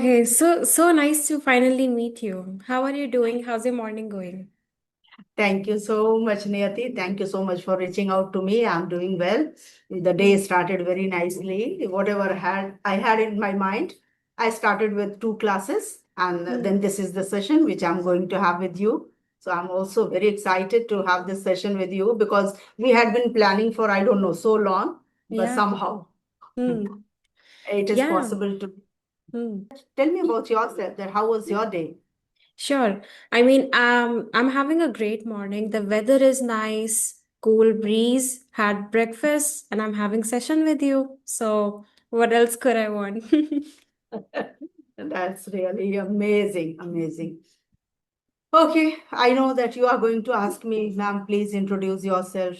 Okay, so nice to finally meet you. How are you doing? How's your morning going? Thank you so much, Niyati. Thank you so much for reaching out to me. I'm doing well. The day Hmm. started very nicely. Whatever I had in my mind, I started with two classes, and Hmm. then this is the session which I'm going to have with you. So I'm also very excited to have this session with you because we had been planning for I don't know so long, but Yeah. somehow Hmm. it is Yeah. possible to. Hmm. Tell me about yourself. That how was your day? Sure. I'm having a great morning. The weather is nice, cool breeze, had breakfast, and I'm having session with you. So what else could I want? That's really amazing, amazing. Okay, I know that you are going to ask me, ma'am, please introduce yourself.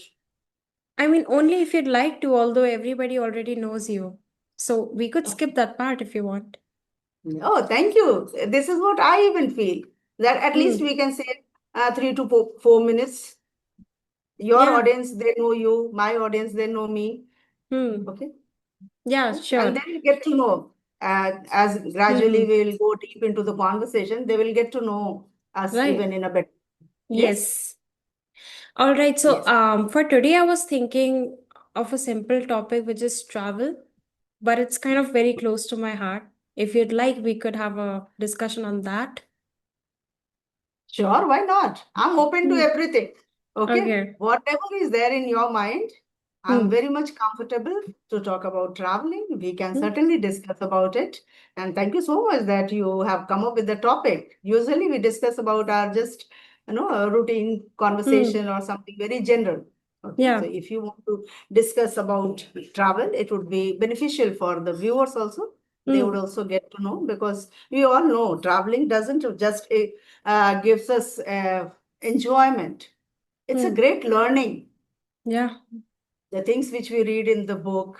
I mean, only if you'd like to, although everybody already knows you. So we could skip that part if you want. Oh, thank you. This is what I even feel that at least Hmm. we can say 3 to 4 minutes. Your Yeah. audience, they know you. My audience, they know me. Hmm. Okay. Yeah, And sure. then we get to know as gradually Hmm. we will go deep into the conversation, they will get to know us Right. even in a bit. Yes? Yes. All right. So, Yes. for today, I was thinking of a simple topic, which is travel, but it's kind of very close to my heart. If you'd like, we could have a discussion on that. Sure, why not? I'm open to Hmm. everything. Okay. Okay. Whatever is there in your mind, I'm Hmm. very much comfortable to talk about traveling. We can Hmm. certainly discuss about it. And thank you so much that you have come up with the topic. Usually we discuss about our just, a routine Hmm. conversation or something very general. Okay. So Yeah. if you want to discuss about travel, it would be beneficial for the viewers also. They would Hmm. also get to know because we all know traveling doesn't just gives us enjoyment. It's a Hmm. great learning. Yeah. The things which we read in the book,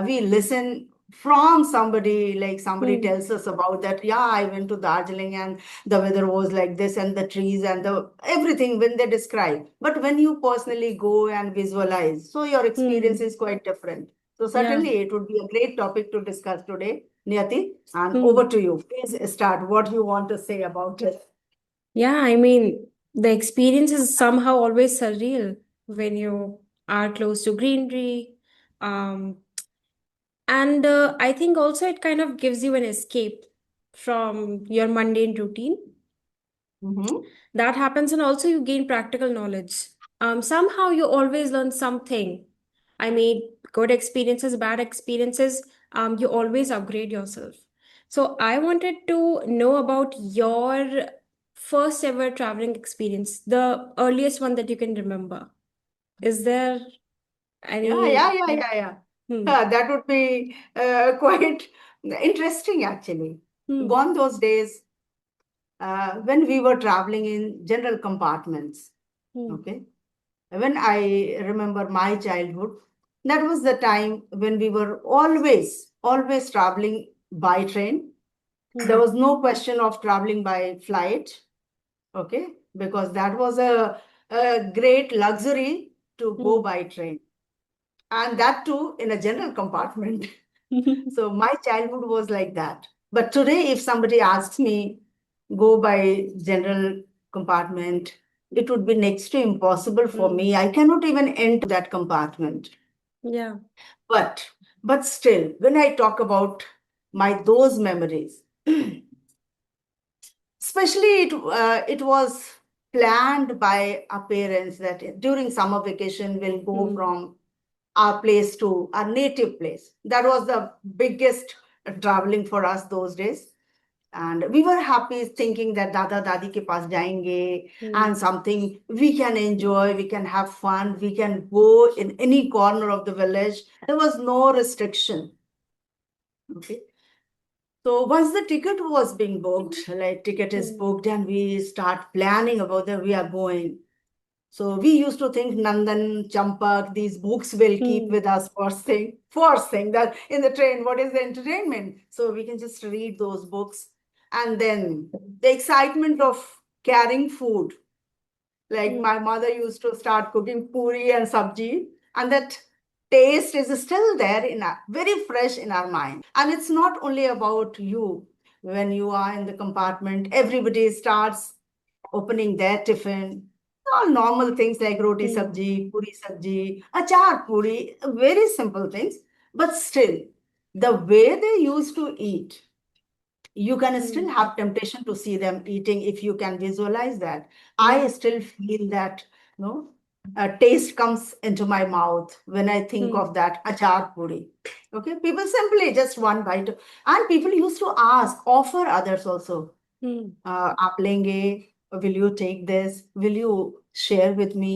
we listen from somebody, like somebody Hmm. tells us about that. Yeah, I went to Darjeeling and the weather was like this, and the trees and the everything when they describe. But when you personally go and visualize, so your experience Hmm. is quite different. So Yeah. certainly it would be a great topic to discuss today, Niyati. And over Hmm. to you. Please start what you want to say about it. Yeah. I mean, the experience is somehow always surreal when you are close to greenery. Um, And I think also it kind of gives you an escape from your mundane routine. Mhm. That happens, and also you gain practical knowledge. Somehow you always learn something. I mean, good experiences, bad experiences, you always upgrade yourself. So I wanted to know about your first ever traveling experience, the earliest one that you can remember. Is there Yeah, any? yeah, yeah, yeah, yeah. Hmm. That would be quite interesting, actually. Hmm. Gone those days when we were traveling in general compartments. Hmm. Okay. When I remember my childhood, that was the time when we were always traveling by train. There Hmm. was no question of traveling by flight. Okay. Because that was a great luxury to go Hmm. by train, and that too in a general compartment. So my childhood was like that. But today, if somebody asks me, go by general compartment, it would be next to impossible for Hmm. me. I cannot even enter that compartment. Yeah. But but still, when I talk about my those memories, especially it was planned by our parents that during summer vacation we'll go Hmm. from our place to our native place. That was the biggest traveling for us those days. And we were happy thinking that Dada Dadi ke paas jayenge Hmm. and something we can enjoy, we can have fun, we can go in any corner of the village. There was no restriction. Okay. So once the ticket was being booked, like ticket is Hmm. booked and we start planning about that we are going. So we used to think Nandan, Champak, these books will keep Hmm. with us first thing that in the train, what is the entertainment? So we can just read those books. And then the excitement of carrying food. Like Hmm. my mother used to start cooking puri and sabji, and that taste is still there very fresh in our mind. And it's not only about you. when you are in the compartment, everybody starts opening their tiffin. All normal things like roti Hmm. sabji, puri sabji, achar puri, very simple things. But still, the way they used to eat, you can still Hmm. have temptation to see them eating if you can visualize that. I Yeah. still feel that, a taste comes into my mouth when I think Hmm. of that achar puri. Okay, people simply just one bite, and people used to ask, offer others also. Hmm. आप लेंगे? Will you take this? Will you share with me?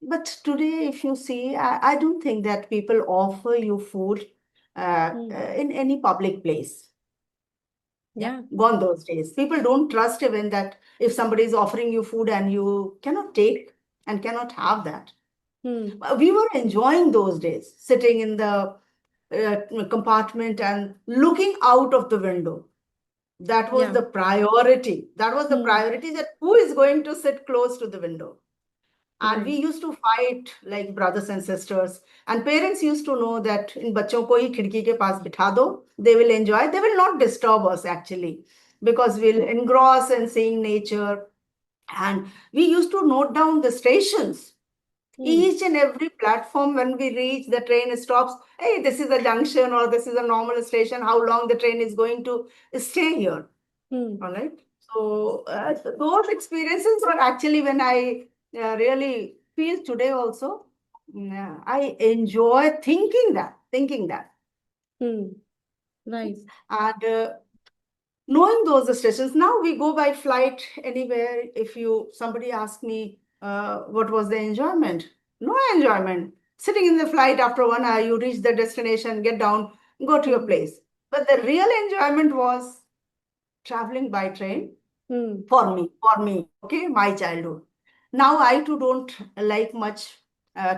But today, if you see, I don't think that people offer you food Hmm. in any public place. Yeah, Yeah. gone those days. People don't trust even that if somebody is offering you food and you cannot take and cannot have that. Hmm. We were enjoying those days, sitting in the compartment and looking out of the window. That was Yeah. the priority. That was the Hmm. priority, that who is going to sit close to the window. And we Right. used to fight like brothers and sisters. And parents used to know that in बच्चों को ही खिड़की के पास बिठा दो, they will enjoy. They will not disturb us actually, because we'll engross in seeing nature. And we used to note down the stations. Hmm. Each and every platform, when we reach, the train stops. Hey, this is a junction or this is a normal station. How long the train is going to stay here? Hmm. All right. So those experiences were actually when I really feel today also. Yeah, I enjoy thinking that, Hmm. Right. and knowing those stations. Now we go by flight anywhere. If you somebody ask me what was the enjoyment, no enjoyment. Sitting in the flight, after 1 hour, you reach the destination, get down, go to your Hmm. place. But the real enjoyment was traveling by train. Hmm. For me, okay, my childhood. Now I too don't like much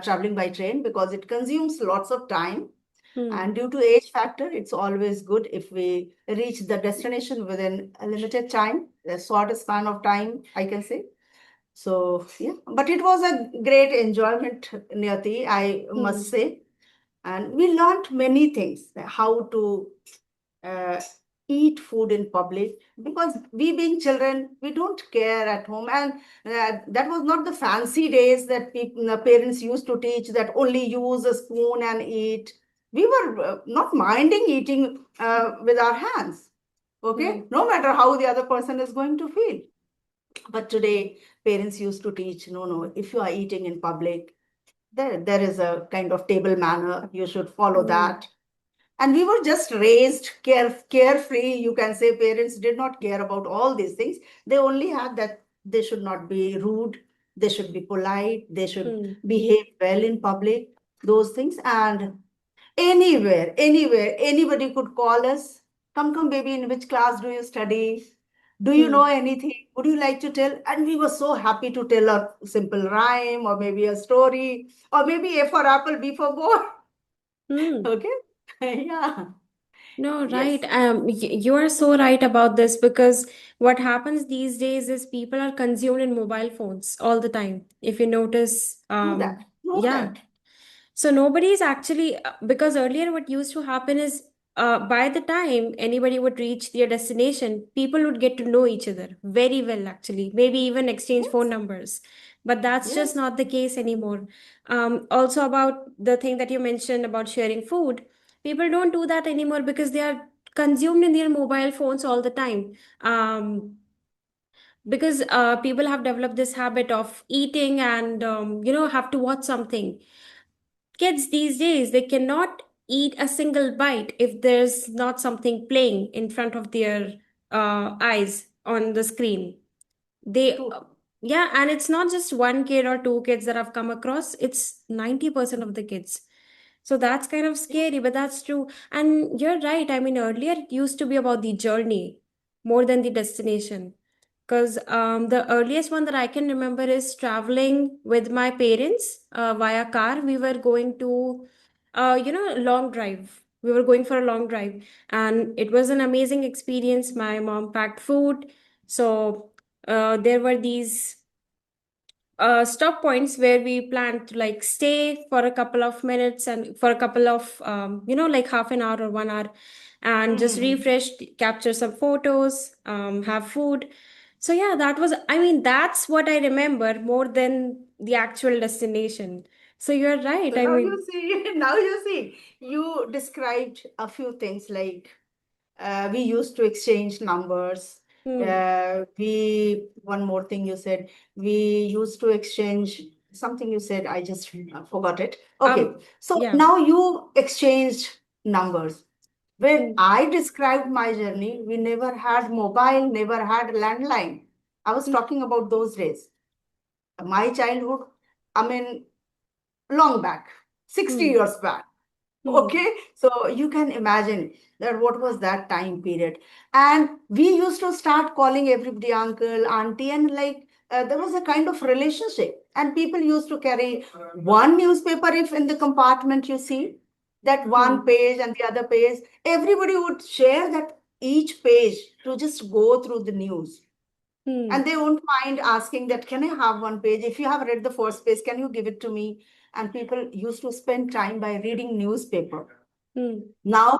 traveling by train because it consumes lots of time. Hmm. And due to age factor, it's always good if we reach the destination within a limited time, a short span of time, I can say. So, yeah, but it was a great enjoyment, Niyati, I must Hmm. say. And we learned many things, how to uh, eat food in public, because we being children, we don't care at home. And that was not the fancy days that people, the parents used to teach that only use a spoon and eat. We were not minding eating with our hands, okay, Right. no matter how the other person is going to feel. But today parents used to teach, no, no, if you are eating in public, there is a kind of table manner, you should follow Hmm. that. And we were just raised carefree, you can say. Parents did not care about all these things. They only had that they should not be rude, they should be polite, they should Hmm. behave well in public, those things. And anywhere anybody could call us, come baby, in which class do you study, do you know Hmm. anything, would you like to tell? And we were so happy to tell a simple rhyme or maybe a story, or maybe A for apple, B for boy. Hmm. Okay. Yeah. No, right. Yes. You are so right about this because what happens these days is people are consumed in mobile phones all the time. If you notice, Know that. Know yeah. that. So nobody's actually, because earlier what used to happen is by the time anybody would reach their destination, people would get to know each other very well, actually, maybe even exchange phone Yes. numbers. But that's just Yes. not the case anymore. Also, about the thing that you mentioned about sharing food, people don't do that anymore because they are consumed in their mobile phones all the time. Because people have developed this habit of eating and, have to watch something. Kids these days, they cannot eat a single bite if there's not something playing in front of their eyes on the screen. They, True. yeah, and it's not just one kid or two kids that I've come across, it's 90% of the kids. So that's kind of Yes. scary, but that's true. And you're right. I mean, earlier it used to be about the journey more than the destination. Because the earliest one that I can remember is traveling with my parents via car. We were going to, long drive. We were going for a long drive, and it was an amazing experience. My mom packed food. So there were these stop points where we plan to like stay for a couple of minutes and for a couple of like half an hour or 1 hour, and just Mm-hmm. refresh, capture some photos, have food. So yeah, that was, I mean, that's what I remember more than the actual destination. So you're right. So I now mean, you see, now you see, you described a few things like we used to exchange numbers. hmm, One more thing you said, we used to exchange something you said, I just forgot it. Okay, so yeah, now you exchanged numbers. When hmm, I described my journey, we never had mobile, never had landline. I was hmm, talking about those days. My childhood, I mean, long back, 60 hmm, years back. hmm, Okay, so you can imagine that what was that time period. And we used to start calling everybody uncle, auntie, and like there was a kind of relationship. And people used to carry one newspaper if in the compartment you see that one hmm, page and the other page. Everybody would share that each page to just go through the news. And hmm, they won't mind asking that, can I have one page? If you have read the first page, can you give it to me? And people used to spend time by reading newspaper. hmm, Now,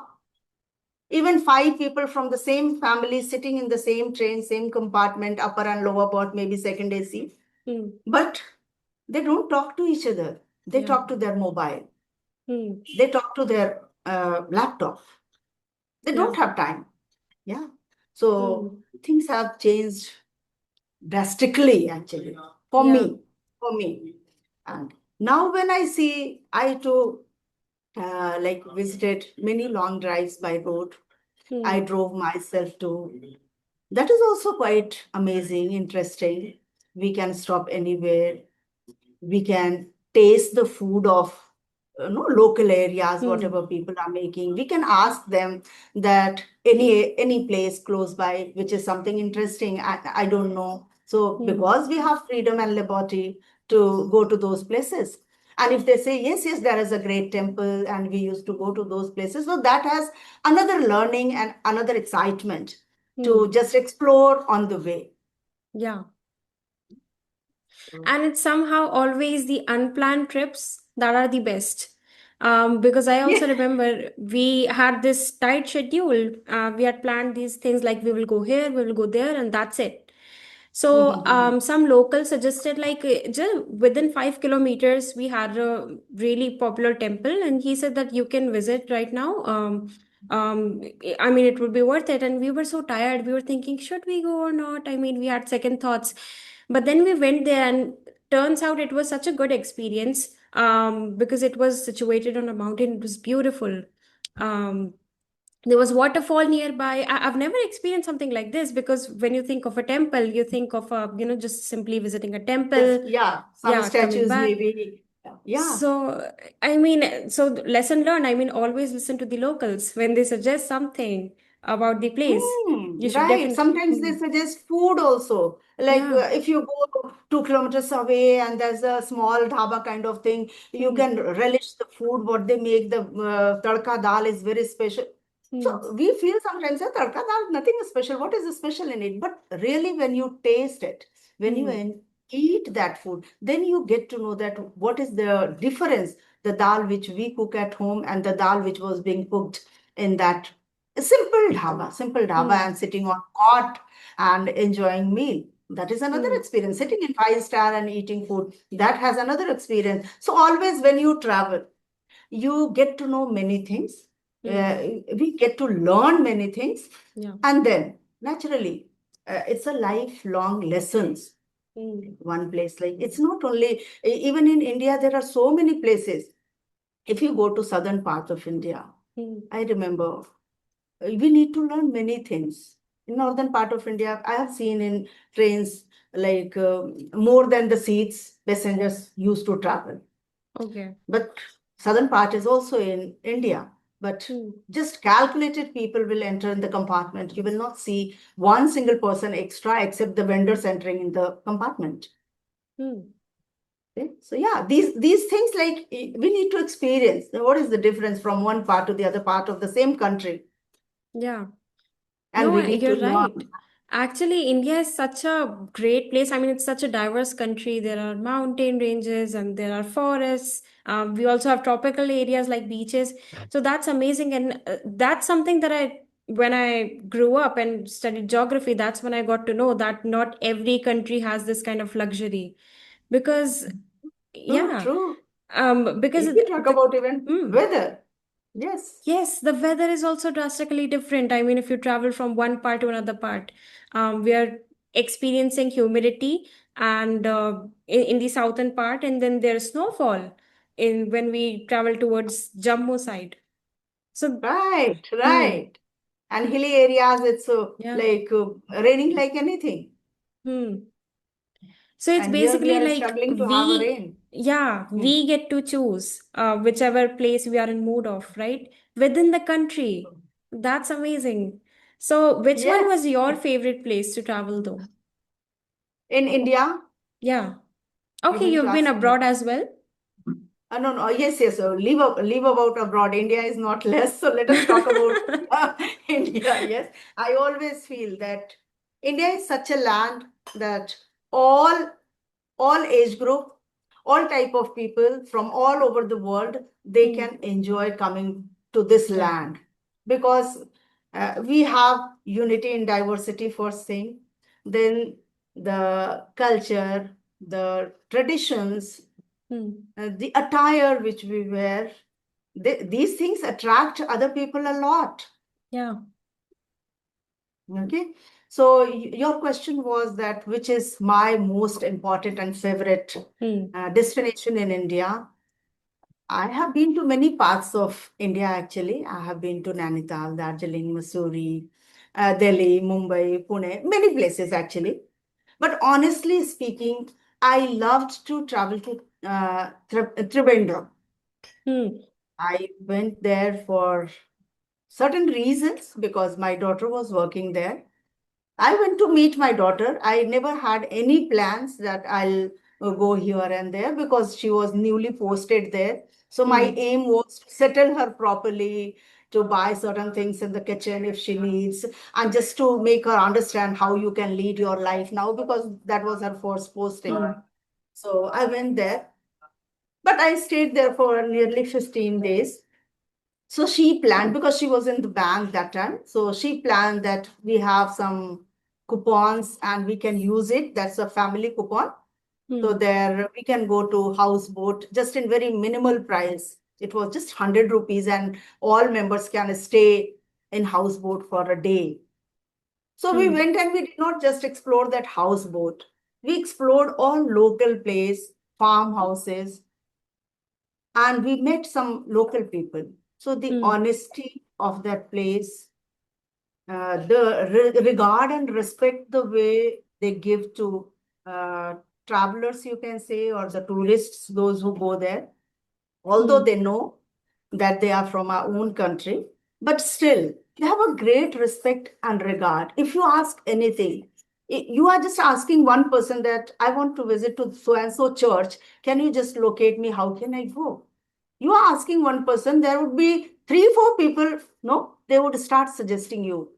even five people from the same family sitting in the same train, same compartment, upper and lower berth, maybe second AC, hmm, but they don't talk to each other. They yeah, talk to their mobile. hmm, They talk to their laptop. They yeah, don't have time. Yeah. So hmm, things have changed drastically, actually, for yeah, me. For me. And now when I see, I too like visited many long drives by road. I hmm, drove myself to. That is also quite amazing, interesting. We can stop anywhere. We can taste the food of local areas, hmm, whatever people are making. We can ask them that any place close by, which is something interesting. I don't know. So hmm, because we have freedom and liberty to go to those places. And if they say, yes, yes, there is a great temple and we used to go to those places. So that has another learning and another excitement to hmm, just explore on the way. yeah. And it's somehow always the unplanned trips that are the best. Because I Yeah. also remember we had this tight schedule. We had planned these things like we will go here, we will go there, and that's it. So some locals suggested like just within 5 kilometers we had a really popular temple, and he said that you can visit right now. I mean, it would be worth it. And we were so tired. We were thinking, should we go or not? I mean, we had second thoughts. But then we went there, and turns out it was such a good experience because it was situated on a mountain. It was beautiful. Um, there was waterfall nearby. I've never experienced something like this, because when you think of a temple, you think of just simply visiting a Just, temple, yeah, some yeah, coming statues back. maybe. Yeah. So, I mean, so lesson learned. I mean, always listen to the locals when they suggest something about the place. You should Right. definitely. Sometimes they suggest food also. Like Yeah. if you go 2 kilometers away and there's a small dhaba kind of thing, you Hmm. can relish the food, what they make. The tadka dal is very special. Hmm. So we feel sometimes that tadka dal, nothing is special. What is special in it? But really, when you taste it, when you Hmm. eat that food, then you get to know that what is the difference, the dal which we cook at home and the dal which was being cooked in that simple dhaba Hmm. and sitting on cot and enjoying meal. That is another Hmm. experience. Sitting in five-star and eating food, that has another experience. So always when you travel, you get to know many things. Hmm. We get to learn many things. Yeah. And then naturally, it's a lifelong lessons. Hmm. One place, like it's not only, even in India, there are so many places. If you go to southern parts of India, Hmm. I remember we need to learn many things. In northern part of India, I have seen in trains like more than the seats passengers used to travel. Okay. But southern part is also in India. But Hmm. just calculated people will enter in the compartment. You will not see one single person extra except the vendors entering in the compartment. Hmm. Okay? So yeah, these things like we need to experience. What is the difference from one part to the other part of the same country? Yeah. And No, we need to you're right. learn. Actually, India is such a great place. I mean, it's such a diverse country. There are mountain ranges and there are forests. We also have tropical areas like beaches. So that's amazing. And that's something that when I grew up and studied geography, that's when I got to know that not every country has this kind of luxury. Because, True, yeah, true. because If we talk about even mm, weather, yes, yes, the weather is also drastically different. I mean, if you travel from one part to another part, we are experiencing humidity and in the southern part, and then there's snowfall in when we travel towards Jammu side. So, right, hmm, right. And hilly areas, it's yeah, like raining like anything. hmm. So it's And here we basically are like struggling to have a rain. yeah, Hmm. we get to choose whichever place we are in mood of, right? Within the country. That's amazing. So, which one was Yes, your favorite place to travel though? in India, Yeah. you Okay, mean to you've been ask me? abroad as well? No, no, yes, yes. So leave about abroad. India is not less. So let us talk about India. Yes, I always feel that India is such a land that all all age group, all type of people from all over the world, they Hmm. can enjoy coming to this Yeah. land because we have unity in diversity first thing, then the culture, the traditions, Hmm. the attire which we wear, these things attract other people a lot. Yeah. Okay. So your question was that which is my most important and favorite Hmm. destination in India. I have been to many parts of India actually. I have been to Nainital, Darjeeling, Missouri, Delhi, Mumbai, Pune, many places actually. But honestly speaking, I loved to travel to Trivandrum. Hmm. I went there for certain reasons because my daughter was working there. I went to meet my daughter. I never had any plans that I'll go here and there because she was newly posted there. So my Hmm. aim was to settle her properly, to buy certain things in the kitchen if she needs, and just to make her understand how you can lead your life now because that was her first posting. Hmm. So I went there, but I stayed there for nearly 15 days. So she planned because she was in the bank that time. So she planned that we have some coupons and we can use it. That's a family coupon. So Hmm. there we can go to houseboat just in very minimal price. It was just 100 rupees and all members can stay in houseboat for a day. So we Hmm. went and we did not just explore that houseboat. We explored all local place, farmhouses, and we met some local people. So the Hmm. honesty of that place, the regard and respect the way they give to uh, travelers, you can say, or the tourists, those who go there, although Hmm. they know that they are from our own country, but still they have a great respect and regard. If you ask anything, you are just asking one person that I want to visit to so and so church. Can you just locate me? How can I go? You are asking one person, there would be three, four people. No, they would start suggesting you.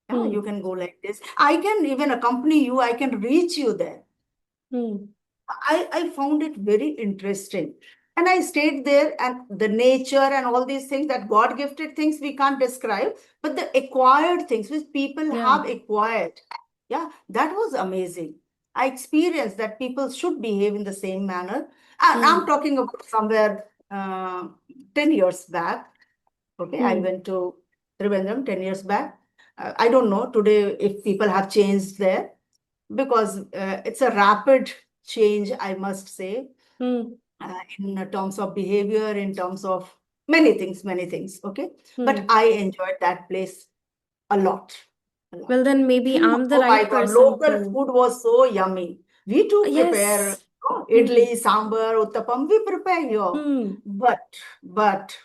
Yeah, you Hmm. can go like this. I can even accompany you. I can reach you there. Hmm. I found it very interesting. And I stayed there, and the nature and all these things that God gifted things we can't describe, but the acquired things which people Yeah. have acquired. Yeah, that was amazing. I experienced that people should behave in the same manner. And I'm Hmm. talking about somewhere 10 years back. Okay, I Hmm. went to Trivandrum 10 years back. I don't know today if people have changed there because it's a rapid change, I must say, Hmm. in terms of behavior, in terms of many things, many things. Okay. But Hmm. I enjoyed that place a lot. A lot. Well, then maybe Food, I'm the oh my right God, person local to. food was so yummy. We too prepare Yes. idli, Hmm. sambar, uttapam, we prepare here. Hmm. But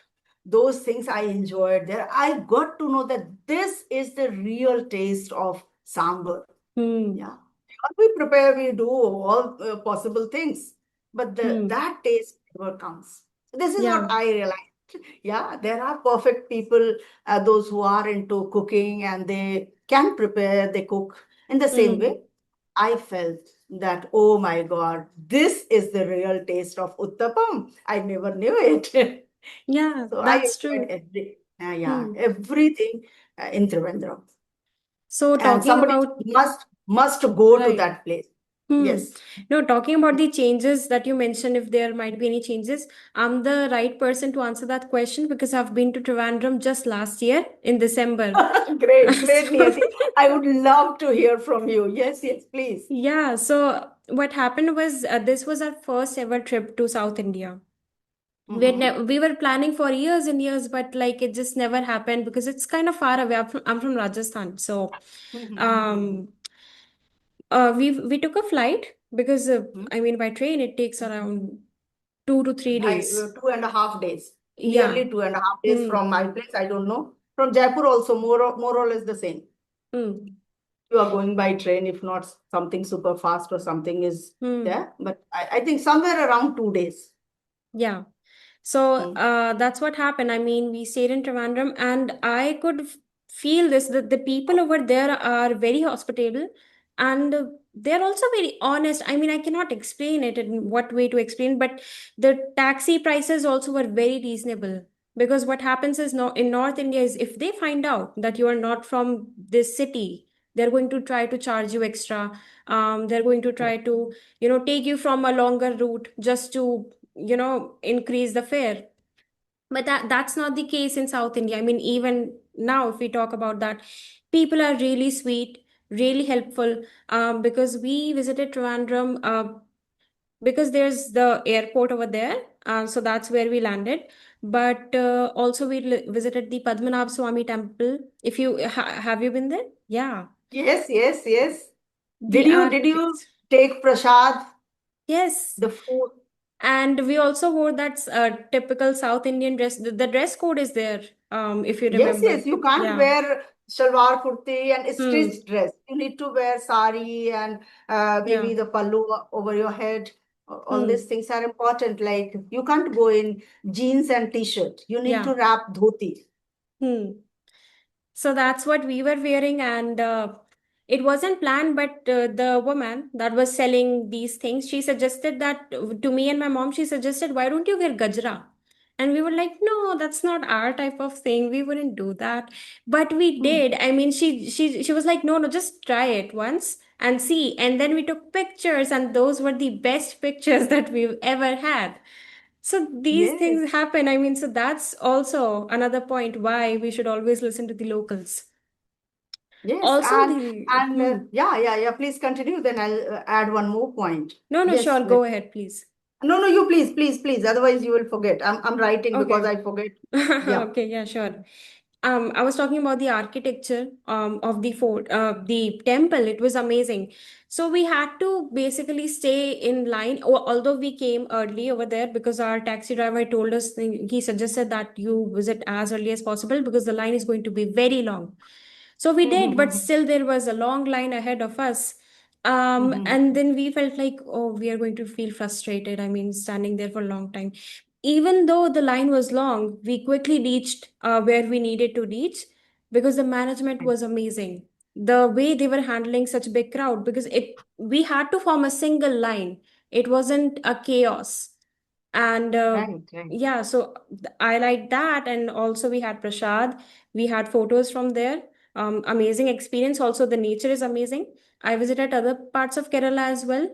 those things I enjoyed there. I got to know that this is the real taste of sambar. Hmm. Yeah. What we prepare, we do all possible things, but Hmm. that taste never comes. This is what Yeah. I realized. Yeah, there are perfect people, those who are into cooking and they can prepare, they cook, In the same Hmm. way, I felt that, oh my God, this is the real taste of Uttapam. I never knew it. Yeah, So I that's enjoyed true. Hmm. everything in Trivandrum. So And talking somebody about, must go to right. that place. Hmm. Yes. No, talking about the changes that you mentioned, if there might be any changes, I'm the right person to answer that question because I've been to Trivandrum just last year in December. Great, great, So, Niyati. I would love to hear from you. Yes, yes, please. yeah, so what happened was this was our first ever trip to South India. Mm-hmm. We were planning for years and years, but like it just never happened because it's kind of far away. I'm from Rajasthan, so um, we took a flight because I mean by train it takes around 2 to 3 days. 2.5 days. Yeah. Nearly 2.5 days Hmm. from my place. I don't know. From Jaipur also, more or less the same. Hmm. You are going by train, if not something super fast or something is Hmm. there. But I think somewhere around 2 days. Yeah. So Mm. that's what happened. I mean, we stayed in Trivandrum, and I could feel this that the people over there are very hospitable, and they're also very honest. I mean, I cannot explain it in what way to explain, but the taxi prices also were very reasonable. Because what happens is no, in North India is if they find out that you are not from this city, they're going to try to charge you extra. They're going to try to, take you from a longer route just to increase the fare, but that's not the case in South India. I mean, even now if we talk about that, people are really sweet, really helpful, because we visited Trivandrum, because there's the airport over there, so that's where we landed. But also we visited the Padmanabh Swami temple. If you have you been there? Yeah. Yes, yes, yes. The Did you architects. take prasad, Yes. the food? And we also wore that typical South Indian dress. The dress code is there, if you Yes, remember. yes. You can't Yeah. wear shalwar kurti and Hmm. stitched dress. You need to wear sari and Yeah. maybe the pallu over your head. All these Hmm. things are important. Like you can't go in jeans and t-shirt. You need Yeah. to wrap dhoti. Hmm. So that's what we were wearing, and it wasn't planned, but the woman that was selling these things, she suggested that to me and my mom. She suggested, "Why don't you wear gajra?" And we were like, "No, that's not our type of thing. We wouldn't do that." But we Hmm. did. I mean, she was like, "No, no, just try it once and see." And then we took pictures, and those were the best pictures that we've ever had. So these Yes, things happen. I mean, so that's also another point why we should always listen to the locals. yes. Also, the Yeah. Please continue. Then I'll add one more point. no, no, Yes. sure, go ahead, please. No, no, you please, please, please. Otherwise, you will forget. I'm writing because Okay. I forget. Yeah. Okay, yeah, sure. I was talking about the architecture of the fort, the temple. It was amazing. So we had to basically stay in line. Although we came early over there because our taxi driver told us, he suggested that you visit as early as possible because the line is going to be very long. So we did, but still there was a long line ahead of us. And then we felt like, oh, we are going to feel frustrated. I mean, standing there for a long time. Even though the line was long, we quickly reached where we needed to reach because the management was amazing. The way they were handling such a big crowd, because we had to form a single line. It wasn't a chaos. And Right, right. yeah, so I like that. And also we had prasad. We had photos from there. Amazing experience. Also, the nature is amazing. I visited other parts of Kerala as well.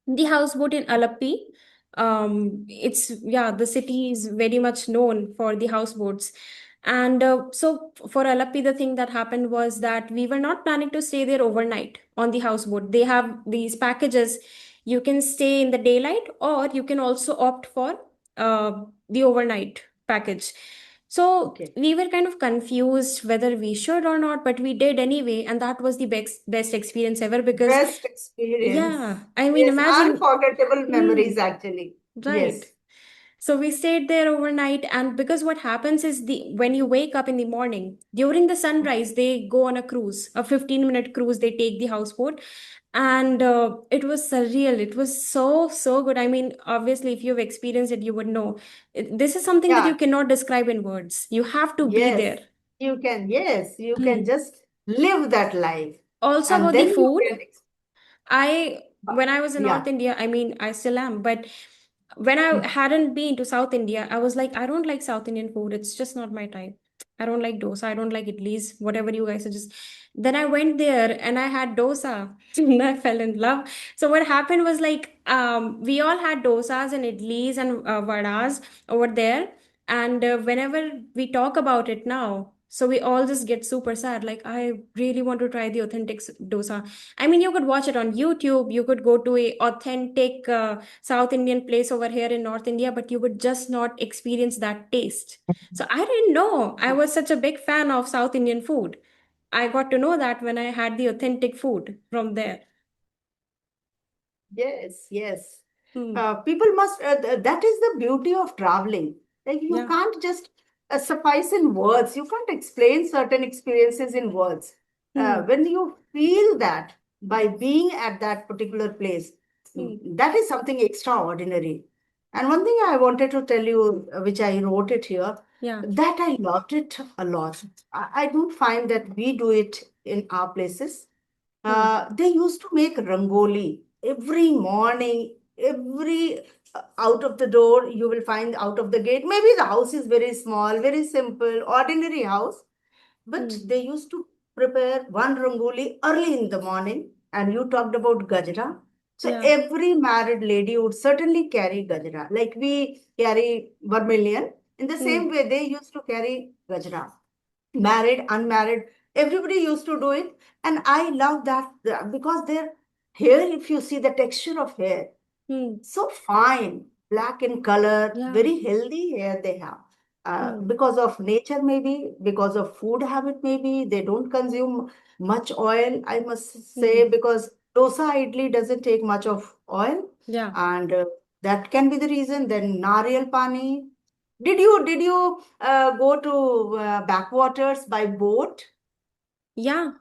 The houseboat in Alappi. It's yeah, the city is very much known for the houseboats. And so for Alappi, the thing that happened was that we were not planning to stay there overnight on the houseboat. They have these packages. You can stay in the daylight, or you can also opt for the overnight package. So Okay. we were kind of confused whether we should or not, but we did anyway, and that was the best experience ever because Best experience. yeah, I mean, Yes, imagine. unforgettable Hmm, memories actually. right. Yes. So we stayed there overnight, and because what happens is the when you wake up in the morning during the sunrise, they go on a cruise, a 15-minute cruise. They take the houseboat, and it was surreal. It was so good. I mean, obviously, if you've experienced it, you would know. This is something that you Yeah. cannot describe in words. You have to be Yes. there. You can, yes, you can Hmm. just live that life. Also and about the then you food, can, when I was in yeah. North India, I mean, I still am, but when I hadn't been to South India, I was like, I don't like South Indian food. It's just not my type. I don't like dosa. I don't like idlis, whatever you guys suggest. Then I went there and I had dosa and I fell in love. So what happened was like, we all had dosas and idlis and vadas over there. And whenever we talk about it now, so we all just get super sad. Like, I really want to try the authentic dosa. I mean, you could watch it on YouTube. You could go to a authentic South Indian place over here in North India, but you would just not experience that taste. So I didn't know I was such a big fan of South Indian food. I got to know that when I had the authentic food from there. Yes, yes. Hmm. People must, that is the beauty of traveling. Like you Yeah. can't just suffice in words. You can't explain certain experiences in words. Hmm. When you feel that by being at that particular place, Hmm. that is something extraordinary. And one thing I wanted to tell you, which I wrote it here, Yeah. that I loved it a lot. I don't find that we do it in our places. Hmm. They used to make rangoli every morning, every out of the door, you will find out of the gate. Maybe the house is very small, very simple, ordinary house, but Hmm. they used to prepare one rangoli early in the morning. And you talked about gajra. So Yeah. every married lady would certainly carry gajra, like we carry vermilion. In the Hmm. same way, they used to carry gajra, married, unmarried, everybody used to do it. And I love that because their hair, if you see the texture of hair, Hmm. so fine, black in color, Yeah. very healthy hair they have. Hmm. Because of nature, maybe, because of food habit, maybe they don't consume much oil, I must say, Hmm. because dosa idli doesn't take much of oil. Yeah. And that can be the reason. Then nariyal pani. Did you go to backwaters by boat? Yeah.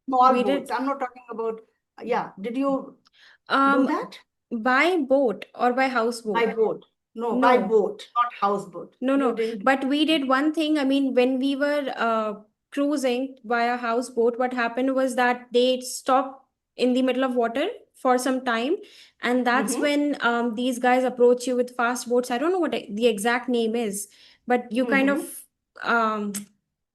Small We boats. did. I'm not talking about, yeah. Did you do Um, that? by boat or by houseboat? By boat. No, by No. boat, not houseboat. No, You no. didn't. But we did one thing. I mean, when we were cruising via houseboat, what happened was that they stopped in the middle of water for some time. And that's Mm-hmm. when these guys approach you with fast boats. I don't know what the exact name is, but you kind of, Mm-hmm. um,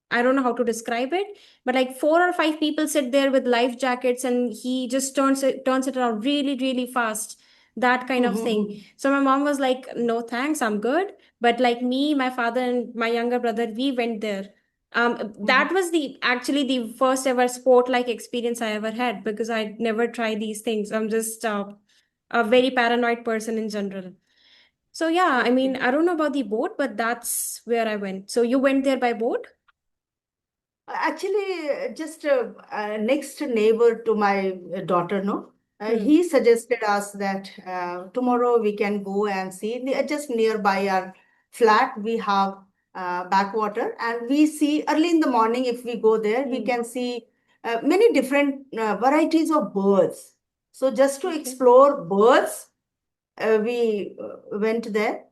I don't know how to describe it, but like four or five people sit there with life jackets and he just turns it around really, really fast. That kind of thing. Mm-hmm. So my mom was like, no, thanks, I'm good. But like me, my father, and my younger brother, we went there. Mm-hmm. That was the actually the first ever sport like experience I ever had because I never tried these things. I'm just a very paranoid person in general. So yeah, I mean, Okay. I don't know about the boat, but that's where I went. So you went there by boat? Actually, just next neighbor to my daughter, no, Hmm. he suggested us that tomorrow we can go and see just nearby our flat. We have backwater, and we see early in the morning. If we go there, we Hmm. can see many different varieties of birds. So just to Okay. explore birds, we went there,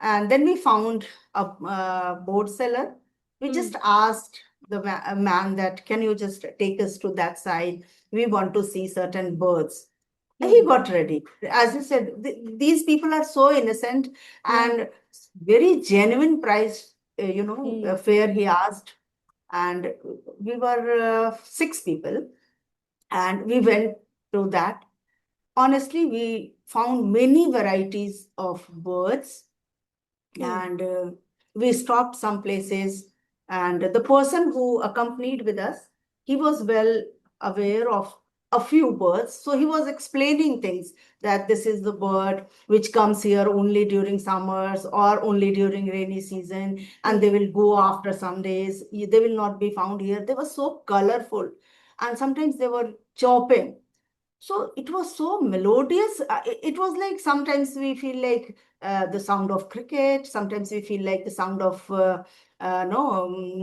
and then we found a boat seller. We just Hmm. asked the man that, can you just take us to that side? We want to see certain birds. And he Hmm. got ready. As you said, these people are so innocent, Yeah. and very genuine price, Hmm. fare he asked. And we were six people, and we went to that. Honestly, we found many varieties of birds, Hmm. and we stopped some places. And the person who accompanied with us, he was well aware of a few birds. So he was explaining things, that this is the bird which comes here only during summers or only during rainy season, and they Hmm. will go after some days. They will not be found here. They were so colorful, and sometimes they were chirping, so it was so melodious. It was like sometimes we feel like the sound of cricket, sometimes we feel like the sound of no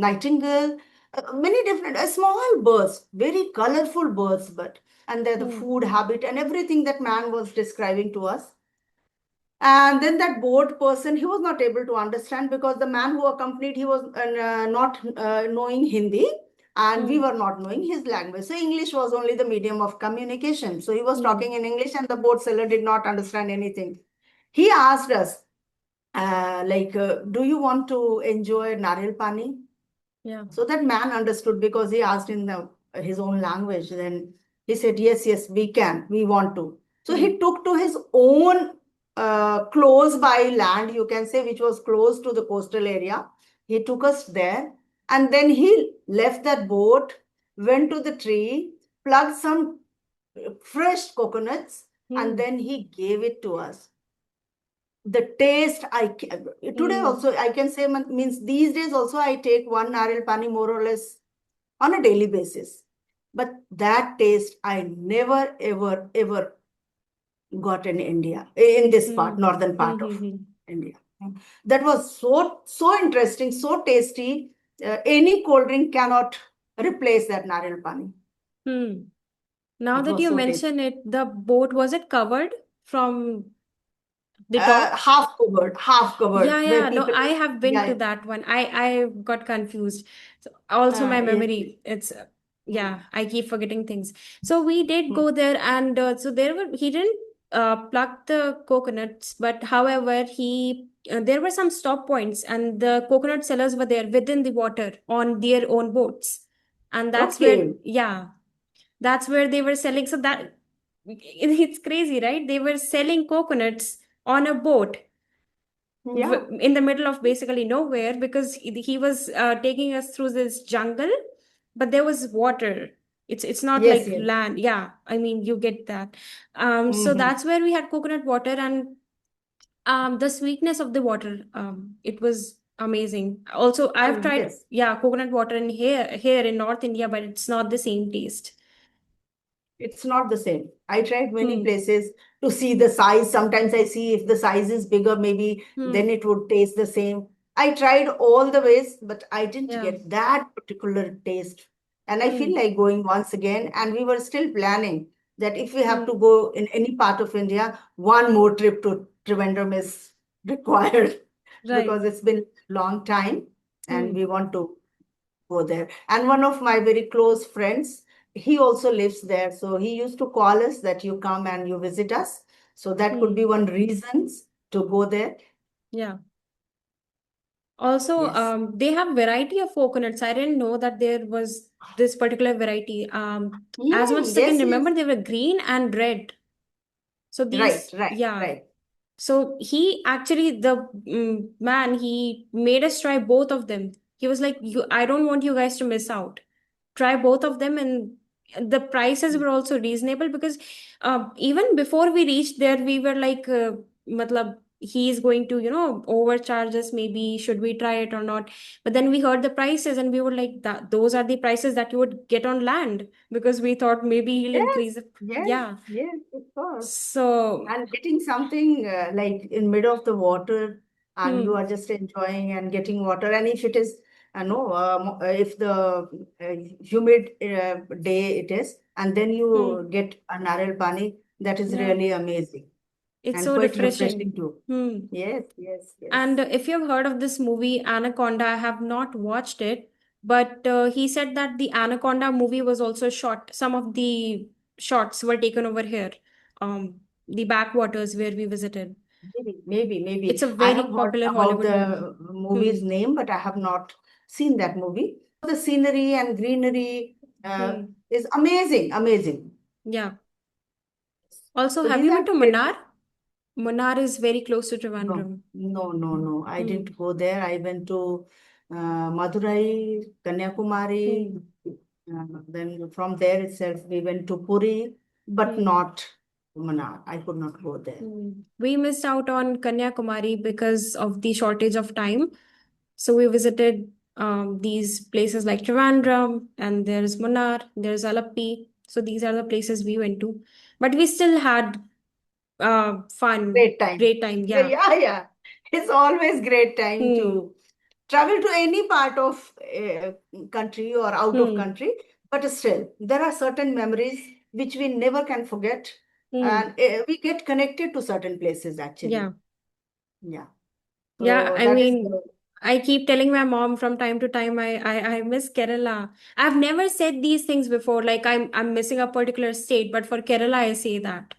nightingale. Many different small birds, very colorful birds, but and the Hmm. food habit and everything that man was describing to us. And then that board person, he was not able to understand because the man who accompanied, he was not knowing Hindi. and we Hmm. were not knowing his language. So English was only the medium of communication. So he was talking Hmm. in English, and the boat seller did not understand anything. He asked us, do you want to enjoy naril pani? Yeah. So that man understood because he asked in his own language. Then he said, yes, yes, we can, we want to. So Hmm. he took to his own close by land, you can say, which was close to the coastal area. He took us there, and then he left that boat, went to the tree, plucked some fresh coconuts, and Hmm. then he gave it to us. The taste today Hmm. also I can say, means these days also I take one naril pani more or less on a daily basis. But that taste I never, ever, ever got in India, in this part, Hmm. northern Hmm. part of Hmm. India. That was so interesting, so tasty. Any cold drink cannot replace that naril pani. Hmm. Now It that was you so tasty. mention it, the boat, was it covered from the top? Half covered, Yeah, where yeah. No, people, I have been to yeah, that one. I got confused. So also my yes. memory, it's Hmm. yeah, I keep forgetting things. So we did Hmm. go there, and so there were he didn't pluck the coconuts, but however he there were some stop points, and the coconut sellers were there within the water on their own boats, and that's where, Okay. yeah, that's where they were selling. So that it's crazy, right? They were selling coconuts on a boat Yeah. in the middle of basically nowhere, because he was taking us through this jungle, but there was water. It's not Yes, like yes. land. Yeah, I mean, you get that. So Hmm. that's where we had coconut water, and the sweetness of the water, it was amazing. Also, I've tried, Yes. yeah, coconut water in here in North India, but it's not the same taste. It's not the same. I tried many Hmm. places to see the size. Sometimes I see if the size is bigger, maybe then Hmm. it would taste the same. I tried all the ways, but I didn't Yeah. get that particular taste. And I feel Hmm. like going once again. And we were still planning that if we have to Hmm. go in any part of India, one more trip to Trivandrum is required Right. because it's been a long time and Hmm. we want to go there. And one of my very close friends, he also lives there. So he used to call us that you come and you visit us. So that could be Hmm. one reasons to go there. Yeah. Also, Yes. they have variety of coconuts. I didn't know that there was this particular variety. As much as I can Yes, yes. remember, they were green and red. So Right, these, right, yeah. right. So he actually, the man, he made us try both of them. He was like, "You, I don't want you guys to miss out. Try both of them," and the prices were also reasonable, because even before we reached there, we were like, "Matlab, he is going to, overcharge us. Maybe should we try it or not?" But then we heard the prices, and we were like, "That those are the prices that you would get on land," because we thought maybe he'll Yes, increase it. yes, Yeah. yes, of course. So, And getting something like in middle of the water, and you hmm, are just enjoying and getting water. And if it is, no, if the humid day it is, and then you hmm, get a narel pani, that is yeah. really amazing It's and so quite refreshing refreshing. too. Hmm. Yes, yes, And yes. if you've heard of this movie, Anaconda, I have not watched it, but he said that the Anaconda movie was also shot. Some of the shots were taken over here, the backwaters where we visited. Maybe. It's a I very have heard popular about Hollywood movie. the Hmm. movie's name, but I have not seen that movie. The scenery and greenery Hmm. is amazing, amazing. Yeah. Also, So have these you are been to places. Munnar? Munnar is very close to No, Trivandrum. no. I Hmm. didn't go there. I went to Madurai, Hmm. Kanyakumari. Then from there itself, we went to Puri, but Hmm. not Mannar. I could not go there. Hmm. We missed out on Kanyakumari because of the shortage of time. So we visited these places like Trivandrum, and there's Munnar, there's Alappi. So these are the places we went to. But we still had fun, Great time. great time. Yeah. Yeah. It's always great time Hmm. to travel to any part of country or out of Hmm. country, but still there are certain memories which we never can forget, Hmm. and we get connected to certain places actually. Yeah. Yeah, Yeah. so I that is mean, good. I keep telling my mom from time to time I miss Kerala. I've never said these things before, like I'm missing a particular state, but for Kerala I say that.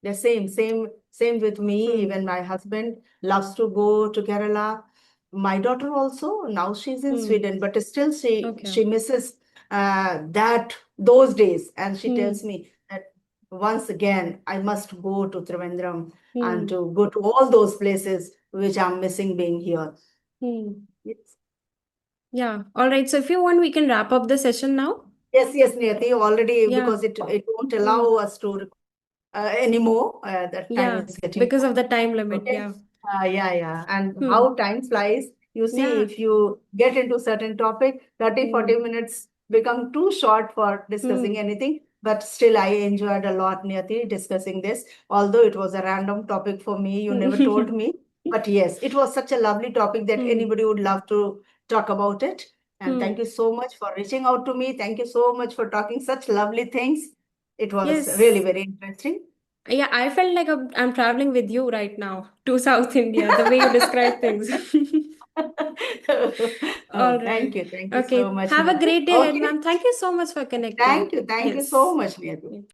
The same with me. Hmm. Even my husband loves to go to Kerala. My daughter also, now she's in Hmm. Sweden, but still Okay. she misses that those days, and she tells Hmm. me that once again I must go to Trivandrum and Hmm. to go to all those places which I'm missing being here. Hmm. Yes, Yeah. All right. So if you want, we can wrap up the session now. yes, Niyati, already Yeah. because it won't Hmm. allow us to anymore. That time Yeah. is getting Because of the time limit. okay. Yeah. Yeah. And Hmm. how time flies. You see, Yeah. if you get into certain topic, 30, 40 Hmm. minutes become too short for discussing Hmm. anything. But still, I enjoyed a lot, Niyati, discussing this. Although it was a random topic for me, you never told me. But yes, it was such a lovely topic that Hmm. anybody would love to talk about it. And thank Hmm. you so much for reaching out to me. Thank you so much for talking such lovely things. It was really Yes. very interesting. Yeah, I felt like I'm traveling with you right now to South India, the way you describe things. No, All right. thank you so Okay. much, Have a Nidhi. great day ahead, Okay, ma'am. Thank you so much for connecting. thank you so Yes. much, Nidhi.